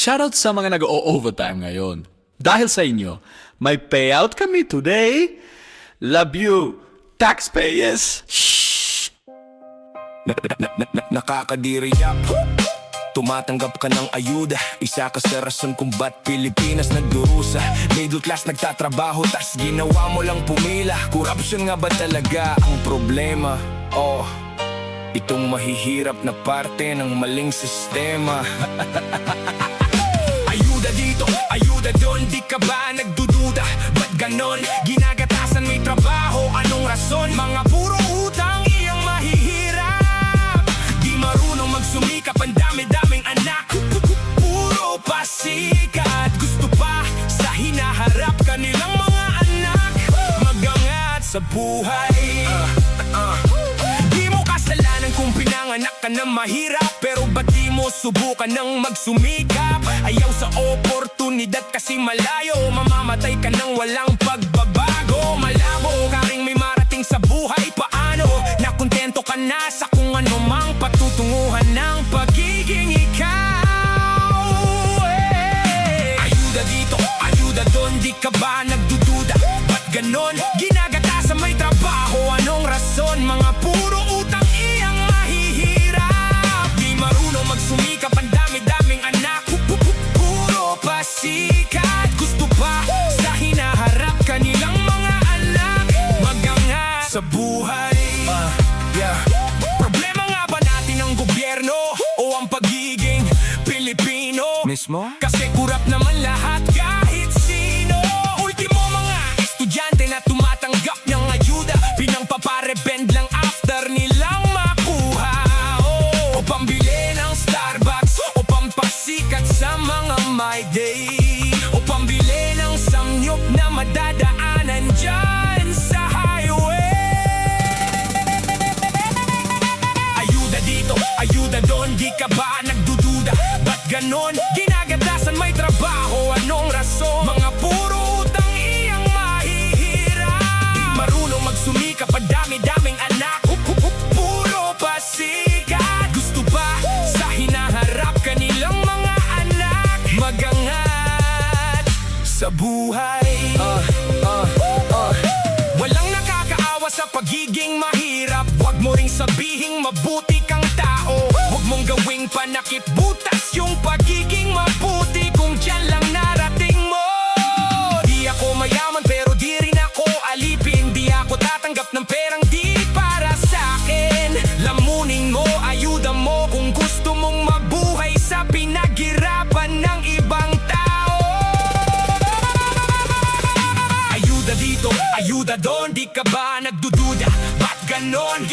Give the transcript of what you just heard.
Shoutout sa mga nag-o-overtime ngayon. Dahil sa inyo, may payout kami today. Love you, taxpayers. Shh! Nakakadiri yap. Tumatanggap ka ng ayuda. Isa ka sa rason kung ba't Pilipinas nagdurusa. Middle class nagtatrabaho, tas ginawa mo lang pumila. Korupsyon nga ba talaga ang problema? Oh, itong mahihirap na parte ng maling sistema. Ayuda dito, ayuda doon, di ka ba nagdududa? Ba't ganon? Ginagatasan may trabaho, anong rason? Mga puro utang, iyang mahihirap. Di marunong magsumikap, ang dami-daming anak. Puro pasikat, gusto pa sa hinaharap kanilang mga anak. Magangat sa buhay. Di mo kasalanan kung pinanganak ka na mahirap, pero ba't di mo subukan ng magsumikap? Ayaw sa oportunidad kasi malayo, mamamatay ka nang walang pagbabago. Malabo ka ring may marating sa buhay, paano? Nakontento ka na sa kung ano mang patutunguhan ng pagiging ikaw. Ayuda dito, ayuda doon, di ka ba nagdududa? Ba't ganon? Ginagatasan may trabaho, anong rason? Mga puro utang, iyang mahihirap. Di marunong magsumikap, ang dami-daming anak. Puro pasikat, gusto pa sa hinaharap kanilang mga anak. Magangat sa buhay. Problema nga ba natin ang gobyerno o ang pagiging Pilipino? Mismo? Kasi kurap naman lahat kahit sino. Ultimo mga estudyante na tumatanggap ng ayuda, pinangpaparebend lang after nilang makuha. O pambili ng Starbucks, o pampasikat sa mga my day, o pambili ng samyup na madadaanan dyan sa highway. Ayuda dito, ayuda doon, di ka ba nagdududa? Ba't ganon? Ginagatasan may trabaho, anong rason? Mga puro utang, iyang mahihirap. Di marunong magsumikap, ang dami-daming anak. Puro pasikat, gusto pa sa hinaharap kanilang mga anak. Magangat sa buhay. Walang nakakaawa sa pagiging mahirap. Huwag mo ring sabihing mabuti kang tao. Huwag mong gawing panakip butas yung pagiging mabuti kung dyan lang narating mo. Di ako mayaman pero di rin ako alipin. Di ako tatanggap ng perang di para sa'kin. Lamunin mo, ayuda mo kung gusto mong mabuhay sa pinaghirapan ng ibang tao. Ayuda dito, ayuda doon, di ka ba nagdududa? Ba't ganon?